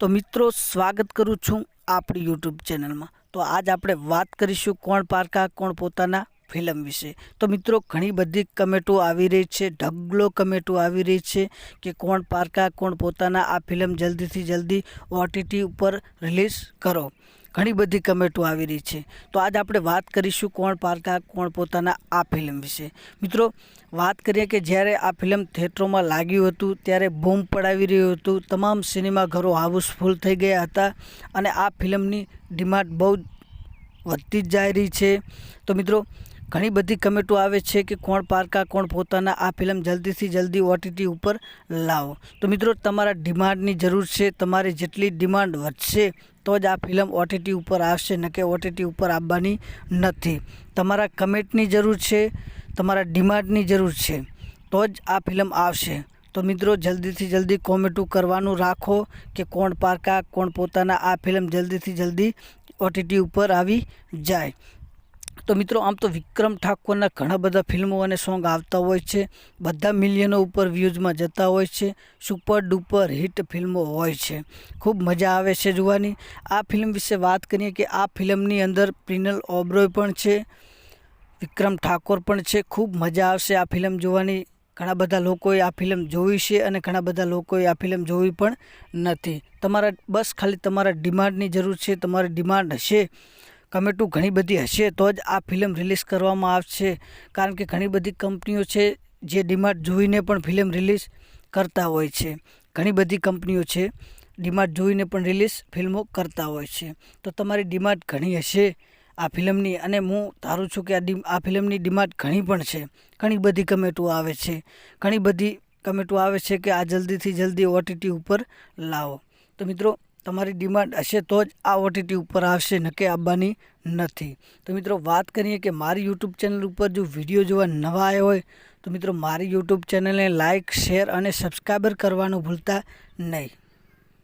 तो मित्रों स्वागत करूँ छूँ आपणी यूट्यूब चैनल में। तो आज આપણે વાત કરીશું કોણ પારકા કોણ પોતાના ફિલ્મ વિશે। તો મિત્રો ઘણી બધી કમેન્ટો આવી રહી છે, ઢગલો કમેન્ટો આવી રહી છે કે કોણ પારકા કોણ પોતાના આ ફિલ્મ જલ્દીથી જલ્દી ઓટીટી ઉપર રિલીઝ કરો। ઘણી બધી કમેન્ટો આવી રહી છે। તો આજ આપણે વાત કરીશું કોણ પારકા કોણ પોતાના આ ફિલ્મ વિશે। મિત્રો વાત કરીએ કે જ્યારે આ ફિલ્મ થિયેટરોમાં લાગ્યું હતું ત્યારે બૂમ પડાવી રહ્યું હતું, તમામ સિનેમાઘરો હાઉસફુલ થઈ ગયા હતા અને આ ફિલ્મની ડિમાન્ડ બહુ વધતી જ જઈ રહી છે। તો મિત્રો ઘણી બધી કમેન્ટો આવે છે કે કોણ પારકા કોણ પોતાના આ ફિલ્મ જલ્દીથી જલ્દી ઓટીટી ઉપર લાવો। તો મિત્રો તમારા ડિમાન્ડની જરૂર છે, તમારી જેટલી ડિમાન્ડ વધશે તો જ આ ફિલ્મ ઓટીટી ઉપર આવશે, ન કે ઓટીટી ઉપર આવવાની નથી। તમારા કમેન્ટની જરૂર છે, તમારા ડિમાન્ડની જરૂર છે તો જ આ ફિલ્મ આવશે। તો મિત્રો જલ્દીથી જલ્દી કોમેન્ટો કરવાનું રાખો કે કોણ પારકા કોણ પોતાના આ ફિલ્મ જલ્દીથી જલ્દી ઓટીટી ઉપર આવી જાય। તો મિત્રો આમ તો વિક્રમ ઠાકોરના ઘણા બધા ફિલ્મો અને સોંગ આવતા હોય છે, બધા મિલિયનો ઉપર વ્યૂઝમાં જતા હોય છે, સુપર ડુપર હિટ ફિલ્મો હોય છે, ખૂબ મજા આવે છે જોવાની। આ ફિલ્મ વિશે વાત કરીએ કે આ ફિલ્મની અંદર પ્રિનલ ઓબરોય પણ છે, વિક્રમ ઠાકોર પણ છે, ખૂબ મજા આવશે આ ફિલ્મ જોવાની। ઘણા બધા લોકોએ આ ફિલ્મ જોઈ છે અને ઘણા બધા લોકોએ આ ફિલ્મ જોઈ પણ નથી। તમારા બસ ખાલી તમારા ડિમાન્ડની જરૂર છે, તમારી ડિમાન્ડ હશે, કમેન્ટો ઘણી બધી હશે તો જ આ ફિલ્મ રિલીઝ કરવામાં આવશે। કારણ કે ઘણી બધી કંપનીઓ છે જે ડિમાન્ડ જોઈને પણ ફિલ્મ રિલીઝ કરતા હોય છે, ઘણી બધી કંપનીઓ છે ડિમાન્ડ જોઈને પણ રિલીઝ ફિલ્મો કરતા હોય છે। તો તમારી ડિમાન્ડ ઘણી હશે આ ફિલ્મની અને હું ધારું છું કે આ ફિલ્મની ડિમાન્ડ ઘણી પણ છે। ઘણી બધી કમેન્ટો આવે છે, ઘણી બધી કમેન્ટો આવે છે કે આ જલ્દીથી જલ્દી ઓટીટી ઉપર લાવો। તો મિત્રો તમારી ડિમાન્ડ હશે તો જ આ ઓટીટી ઉપર આવશે, ન કે આવવાની નથી। તો મિત્રો વાત કરીએ કે મારી યુટ્યુબ ચેનલ ઉપર જો વિડીયો જોવા નવા આવ્યા હોય તો મિત્રો મારી યુટ્યુબ ચેનલને લાઇક શેર અને સબસ્ક્રાઈબર કરવાનું ભૂલતા નહીં।